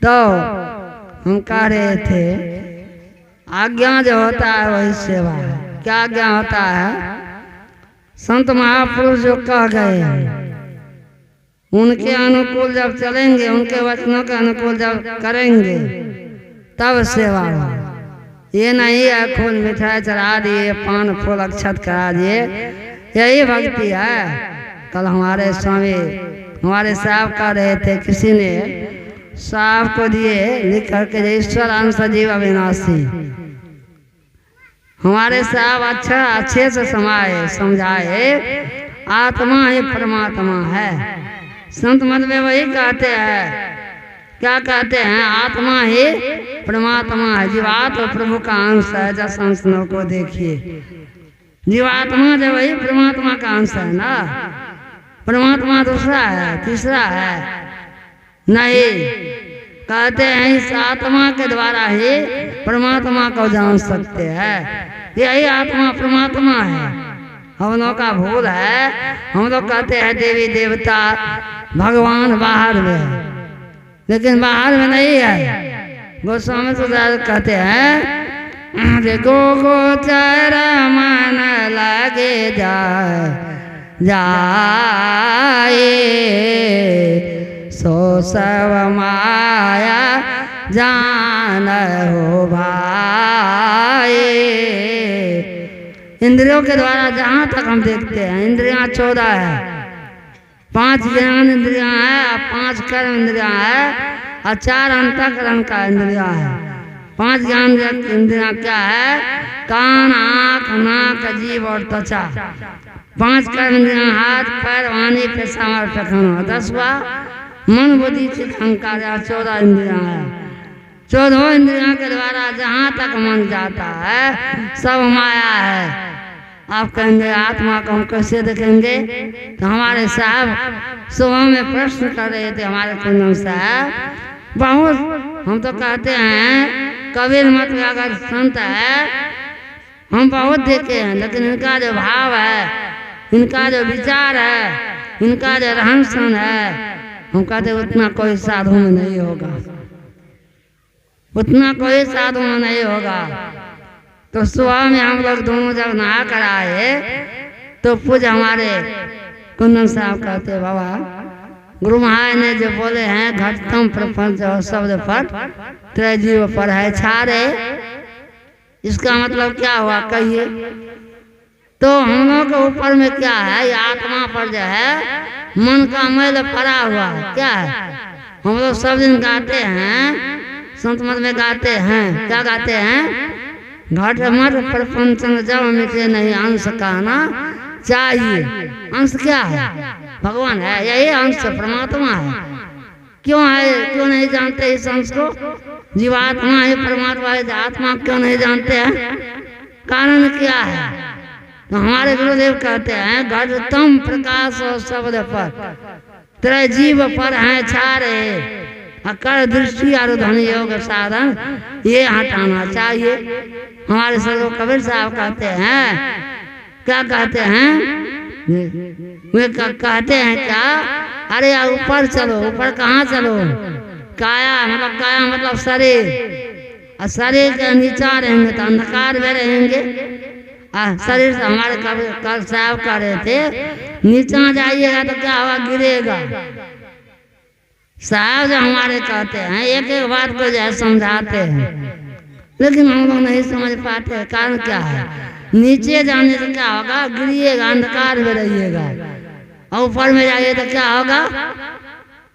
तो हम कह रहे थे आज्ञा जो होता है वही सेवा है। क्या आज्ञा होता है? संत महापुरुष जो कह गए हैं उनके अनुकूल जब चलेंगे, उनके वचनों के अनुकूल जब करेंगे तब सेवा हो। ये नहीं है फूल मिठाई चढ़ा दिए, पान फूल अक्षत करा दिए, यही भक्ति है। कल हमारे स्वामी हमारे साहब कह रहे थे, किसी ने साहब को दिए लिख करके ईश्वर अंश जीव अविनाशी। हमारे साहब अच्छे से समझाए आत्मा ही परमात्मा है। संत मत में वही कहते हैं, क्या कहते हैं? आत्मा ही परमात्मा है, जीवात्मा प्रभु का अंश है। जस अंश को देखिए, जीवात्मा जो वही परमात्मा का अंश है ना। परमात्मा दूसरा है, तीसरा है नहीं। कहते हैं इस आत्मा के द्वारा ही परमात्मा को जान सकते हैं। यही आत्मा परमात्मा है। हम लोग का भूल है, हम लोग कहते हैं देवी देवता भगवान बाहर में है, लेकिन बाहर में नहीं है। गोस्वामी तुलसीदास कहते हैं देखो गोचर मन लगे जाए सो सब माया जान हो भाई। इंद्रियों के द्वारा जहाँ तक हम देखते हैं, इंद्रियाँ 14 है, 5 ज्ञान इंद्रियाँ हैं, 5 कर्म इंद्रियाँ हैं और 4 अंतःकरण का इंद्रियाँ है। 5 ज्ञान इंद्रियाँ क्या है? कान, आँख, नाक, जीभ और त्वचा। 5 कर्म इंद्रियाँ हाथ, पैर, वाणी, पेशाब और पैखाना। 10वां मन, बुद्धि, चित्त, अहंकार। 14 इंद्रियाँ हैं। 14 इंद्रियों के द्वारा जहाँ तक मन जाता है सब माया है। आप कहेंगे आत्मा को हम कैसे देखेंगे? तो हमारे साहब सुबह में प्रश्न कर रहे थे, हमारे कुंदन साहब बहुत। हम तो कहते हैं कबीर मत में अगर संत है हम बहुत देखे हैं, लेकिन इनका जो भाव है, इनका जो विचार है, इनका जो रहन सहन है, हम कहते उतना कोई साधु में नहीं होगा, उतना कोई साधु में नहीं होगा। तो सुबह में हम लोग दोनों जब नहा कर आए तो पूज हमारे कुंदन साहब कहते बाबा गुरु महाराज ने जो बोले हैं घटतम प्रपंच और शब्द पट त्रैजीव पर है छारे, इसका मतलब क्या हुआ कहिए? तो हम लोग के ऊपर में क्या है? ये आत्मा पर जो है मन का मैल पड़ा हुआ है। क्या है? हम लोग सब दिन गाते हैं, संत मत में गाते हैं, क्या गाते हैं? घट मट प्रपंच जब मिटे नहीं अंश कहना चाहिए। अंश क्या है? भगवान है, यही अंश परमात्मा है। क्यों है? क्यों नहीं जानते इस अंश को? जीवात्मा है, परमात्मा है, आत्मा क्यों नहीं जानते हैं? कारण क्या है? तो हमारे गुरुदेव कहते हैं घटतम प्रकाश और शब्द पर त्रैजीव पर है छारे, अकर दृष्टि और ध्वनि योग साधन ये हटाना चाहिए। हमारे सर कबीर साहब कहते हैं, क्या कहते हैं? वे कहते हैं क्या? अरे यार ऊपर चलो। ऊपर कहाँ चलो? काया मतलब शरीर, और शरीर के नीचा रहेंगे तो अंधकार में रहेंगे। शरीर से हमारे कबीर साहब कह रहे थे नीचा जाइएगा तो क्या होगा? गिरेगा। साहब जो हमारे कहते हैं एक एक बात को जो है समझाते हैं, लेकिन हम लोग नहीं समझ पाते। कारण क्या है? नीचे जाने से क्या होगा? गिरिएगा, अंधकार में रहिएगा। और ऊपर में जाइए तो क्या होगा?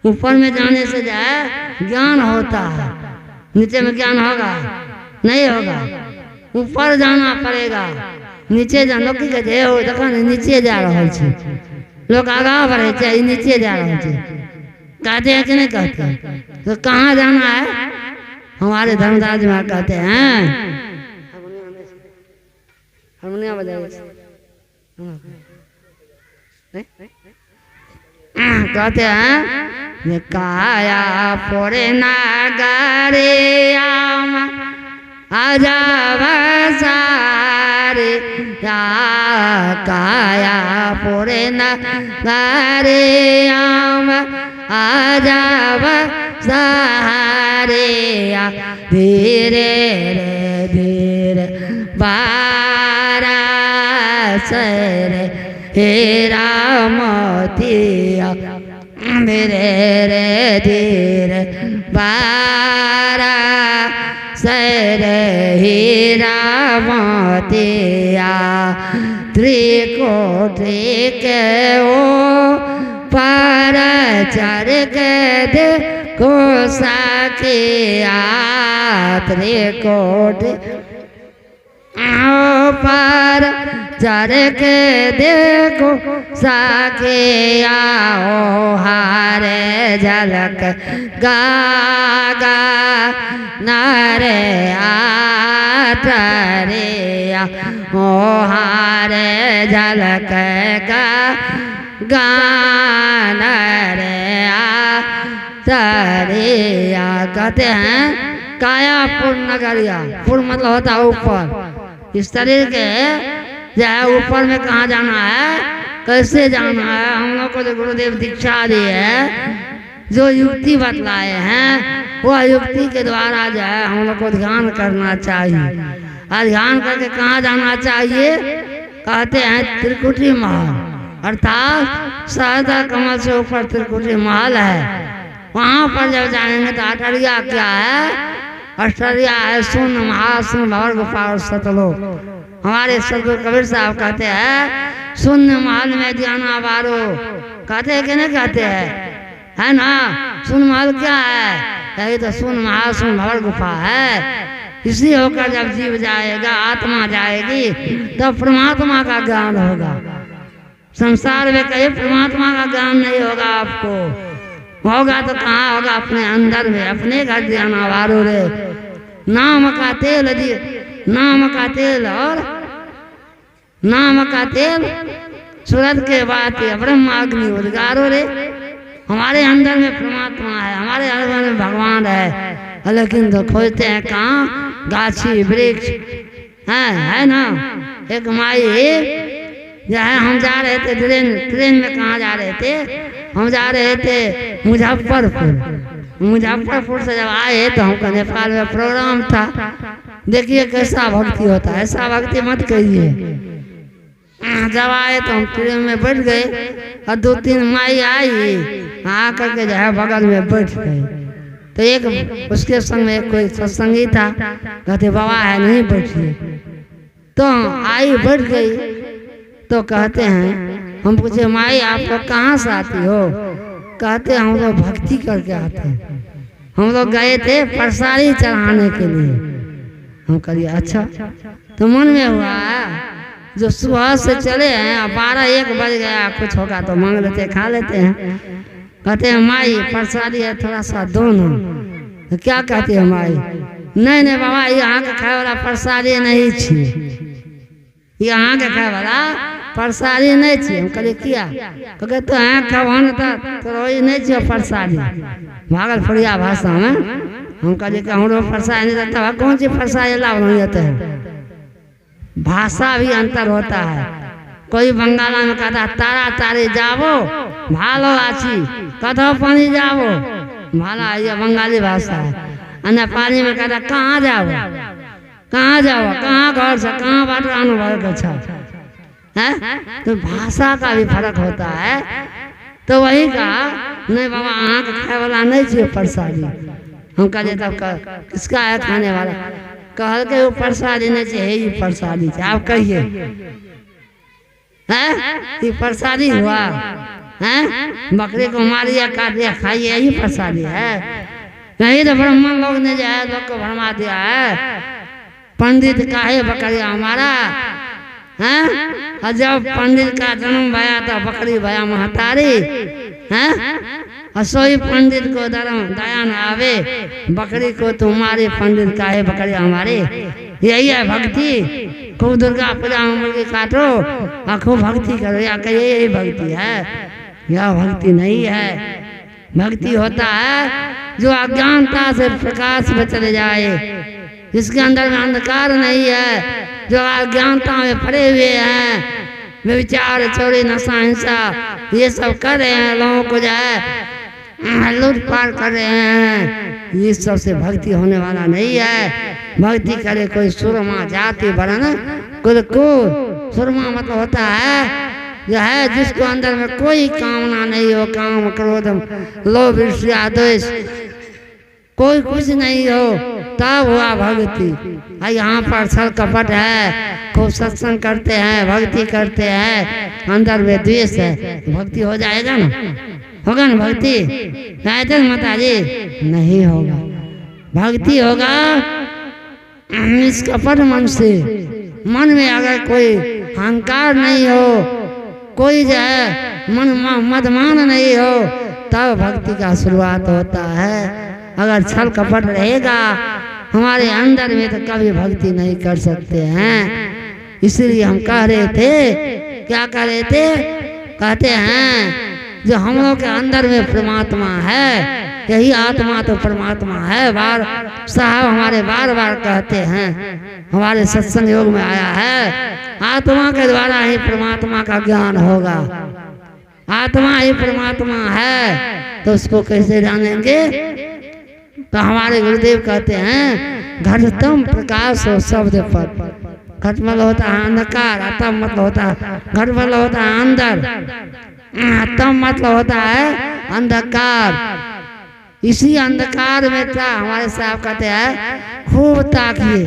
ऊपर में जाने से जो है ज्ञान होता है, नीचे में ज्ञान होगा नहीं होगा। ऊपर जाना पड़ेगा, नीचे जान लोग हो देखो नीचे जा रहा है, लोग आगा बढ़े चाहिए, नीचे जा रहा है। कहते हैं कि नहीं कहते? तो कहाँ जाना है? हमारे धर्मदास में कहते हैं हारमोनियम बजाइए, कहते हैं काया पोरे नागरे आम आजाव सारे या काया पोरे नागरे आम आजाव सारे या धीरे रे धीरे बारा सरे हीरा मोतिया धीरे रे धीरे बारा सरे हीरा मोतिया त्रिकोटि के ओ पार चढ़ के देखो सखिया त्रिकोटि पार चढ़ के देखो सखिया ओ हारे झलक गागा नारे आतरिया ओ हारे झलक गा गाना रे आतरिया। कहते हैं काया पुर नगरिया, पुर मतलब होता है ऊपर। इस शरीर के जो है ऊपर में कहाँ जाना है, कैसे जाना है, हम लोग को जो गुरुदेव दीक्षा दी है, जो युक्ति बतलाए हैं, वह युक्ति के द्वारा जो है हम लोग को ध्यान करना चाहिए। और ध्यान करके कहाँ जाना चाहिए, कहते हैं त्रिकुटी महल, अर्थात शारदा कमल से ऊपर त्रिकुटी महल है। वहाँ पर जब जाएंगे तो अठरिया क्या है, अठरिया है शून्य महाशून्य भवर गोपाल सतलोक। हमारे सदगुरु कबीर साहब कहते हैं शून्य महल में जाना बारो, कहते हैं कि नहीं कहते हैं, है ना। शून्य महल क्या है, यही तो शून्य महाशून्य भवर गुफा है। इसी होकर जब जीव जाएगा, आत्मा जाएगी, तो परमात्मा का ज्ञान होगा। संसार में कहीं परमात्मा का ज्ञान नहीं होगा, आपको होगा तो कहाँ होगा, अपने अंदर में, अपने घर जाना वारो रे। नाम का तेल दिए, नाम का तेल और नाम का तेल सूरत के बात ब्रह्माग्नि उद्गारो रे। हमारे अंदर में परमात्मा है, हमारे अंदर में भगवान है, लेकिन तो खोजते हैं कहाँ, गाछी वृक्ष है ना। एक माई जो है, हम जा रहे थे ट्रेन में, कहाँ जा रहे थे, हम जा रहे थे मुजफ्फरपुर से जब आए तो हमको नेपाल में प्रोग्राम था। देखिए कैसा भक्ति होता है, ऐसा भक्ति मत करिए। जब आए तो हम ट्रेन में बैठ गए और 2-3 माई आई, आकर के जो है बगल में बैठ गए। तो एक उसके संग में कोई सत्संगी था, कहते बाबा है नहीं बैठिए, तो आई बैठ गई। तो कहते हैं, हम पूछे माई आप लोग कहाँ से आती हो, कहते हम लोग भक्ति करके आते हैं, हम लोग गए थे प्रसादी चढ़ाने के लिए। हम कहिए अच्छा, तो मन में हुआ जो सुबह से चले हैं, 12-1 बज गया, कुछ होगा तो मांग लेते, खा लेते हैं। कहते हैं माई प्रसादी है, थोड़ा सा दो ना। तो क्या कहते हैं माई, नहीं बाबा यहाँ के खाए वाला प्रसादी नहीं छे, यहाँ के खाए वाला प्रसादी नहीं छे। हम कहते किया, कहते तो यहाँ खबन तो नहीं छे प्रसादी, भागलपुरिया भाषा में। हम कहते कि हम लोग प्रसादी नहीं रहता, कौन सी प्रसादी लाभ नहीं देते हैं। भाषा भी अंतर होता है, कोई बंगाला में कहता तारा तारी जावो भालो आची, कथो पानी जावो भाला, ये बंगाली भाषा है। नेपाली में कहता कहाँ जाओ, कहाँ जाओ, कहाँ घर से कहाँ बात अनुभव अच्छा है। तो भाषा का भी फर्क होता है। तो वही कहा नहीं बाबा आँख खाए वाला नहीं चाहिए प्रसादी। हम कहते तब किसका है खाने वाला, कहल के वो प्रसादी नहीं चाहिए, ये प्रसादी चाहिए। आप कहिए ये प्रसादी हुआ है, बकरी को मारिया काट दिया खाइए, यही प्रसादी है। नहीं तो ब्राह्मण लोग ने जो है लोग को भरमा दिया है, पंडित का है बकरिया हमारा है। और जब पंडित का जन्म भया तो बकरी भया महतारी है। और सोई पंडित को दया न आवे, बकरी को तुम्हारे पंडित का है बकरिया हमारे। यही है भक्ति। खूब दुर्गा पूजा में मुर्गी काटो और खूब भक्ति करो, या कहिए यही भक्ति है। यह भक्ति नहीं है। भक्ति होता है जो अज्ञानता से प्रकाश में चले जाए, जिसके अंदर में अंधकार नहीं है, जो अज्ञानता में पड़े हुए हैं, व्यभिचार चोरी नशा हिंसा ये सब कर रहे हैं, लोगों को जो है लूटपाट कर रहे हैं, ये सबसे भक्ति होने वाला नहीं है। भक्ति करे कोई सुरमा जाति वर्ण कुल को। सुरमा मतलब होता है जो है जिसको अंदर में कोई कामना नहीं हो, काम क्रोध लोभ ईर्ष्या द्वेष कोई कुछ नहीं हो, तब हुआ भक्ति। यहाँ पर छल कपट है, खूब सत्संग करते हैं, भक्ति करते हैं, अंदर में द्वेष है, भक्ति हो जाएगा ना? होगा ना भक्ति? कहते माता जी नहीं होगा। भक्ति होगा निष्कपट मन से। मन में अगर कोई अहंकार नहीं हो, कोई जो है मन मदमान नहीं हो, तब भक्ति का शुरुआत होता है। अगर छल कपट रहेगा हमारे अंदर में तो कभी भक्ति नहीं कर सकते हैं। इसलिए हम कह रहे थे, क्या कह रहे थे? कहते हैं जो हम लोग के अंदर में परमात्मा है, यही आत्मा तो परमात्मा है। बार साहब हमारे बार बार कहते हैं, हमारे सत्संग योग में आया है, आत्मा के द्वारा ही परमात्मा का ज्ञान होगा। आत्मा ही परमात्मा है, तो उसको कैसे जानेंगे? तो हमारे गुरुदेव कहते हैं घटतम प्रकाश हो शब्द पर। घट मतलब होता है अंधकार, तम मतलब होता है घट मतलब होता है अंदर, तम मतलब होता है अंधकार। इसी अंधकार में था हमारे साहब कहते हैं खूब ताकिए,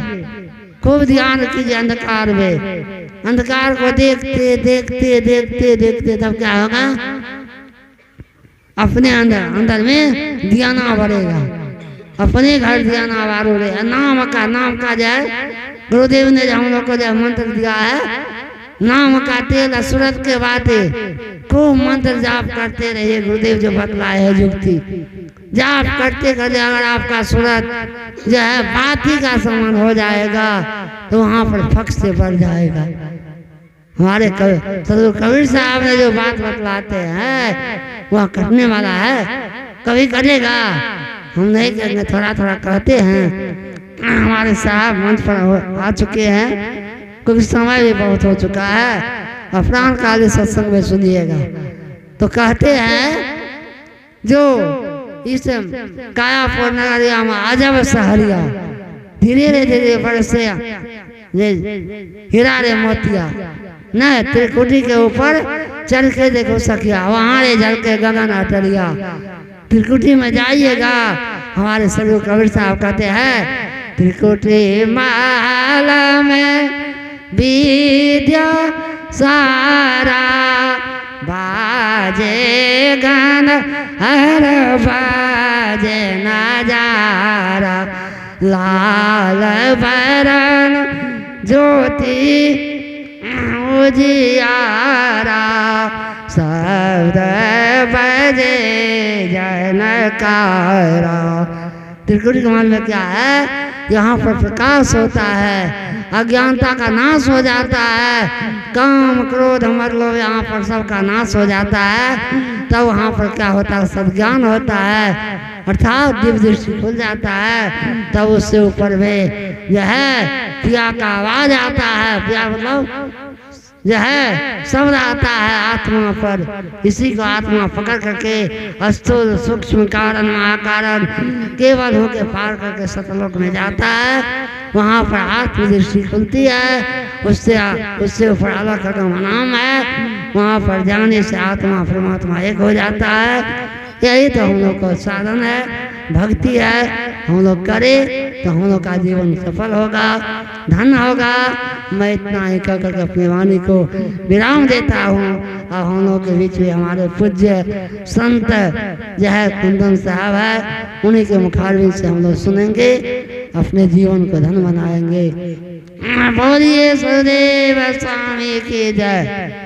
खूब ध्यान कीजिए अंधकार में। अंधकार को देखते देखते देखते देखते तब क्या होगा? अपने अंदर में ध्याना बढ़ेगा, अपने घर ध्याना वारू रे। नाम का जाए गुरुदेव ने हम लोग को जो मंत्र दिया है, नाम का तेल सूरत के बातें खूब मंत्र जाप करते रहिए। गुरुदेव जो बतलाए है युक्ति, जाप करते करते अगर आपका सूरत जो है बाती का समान हो जाएगा तो वहाँ पर फक से बढ़ जाएगा। हमारे कबीर साहब ने जो बात बतलाते हैं वह करने वाला है, कभी करेगा। हम नहीं करेंगे, थोड़ा थोड़ा कहते हैं। हमारे साहब मंच पर आ चुके हैं, क्योंकि समय भी बहुत हो चुका है। अफरान काली सत्संग में सुनिएगा। तो कहते हैं जो इस कायापुर नगरिया में अजब सहरिया, धीरे धीरे बरसे हीरा रे मोतिया न त्रिकुटी के ऊपर चढ़ के देखो सखिया, वहाँ रे जल के गगन अटरिया। त्रिकुटी में जाइएगा। हमारे सरयू कबीर साहब कहते हैं त्रिकुटी माला में विद्या सारा, बाजे गान हर बाजे नजारा, लाल बरन ज्योति उजियारा, शब्द बजे जनकारा। त्रिकुटी कमाल में क्या है? यहाँ पर प्रकाश होता है, अज्ञानता का नाश हो जाता है, काम क्रोध मतलब यहाँ पर सबका नाश हो जाता है। तब वहाँ पर क्या होता है? सद्ज्ञान होता है, अर्थात दिव्य दृष्टि खुल जाता है। तब उससे ऊपर में जो है पिया का आवाज आता है। पिया मतलब जो है शब्द आता है आत्मा पर। इसी को आत्मा पकड़ करके स्थूल सूक्ष्म कारण महाकारण केवल होके पार करके सतलोक में जाता है। वहाँ पर आत्मदृष्टि खुलती है, उससे ऊपर अलग कदम नाम है। वहाँ पर जाने से आत्मा परमात्मा एक हो जाता है। यही तो हम लोग का साधन है, भक्ति है। हम लोग करें तो हम लोग का जीवन सफल होगा, धन होगा। मैं इतना ही कह करके अपनी वाणी को विराम देता हूँ। और हम लोग के बीच में हमारे पूज्य संत जो है कुंदन साहब है, उन्हीं के मुखारबिंद से हम लोग सुनेंगे, अपने जीवन को धन बनाएंगे। बोलिए सदैव स्वामी की जय।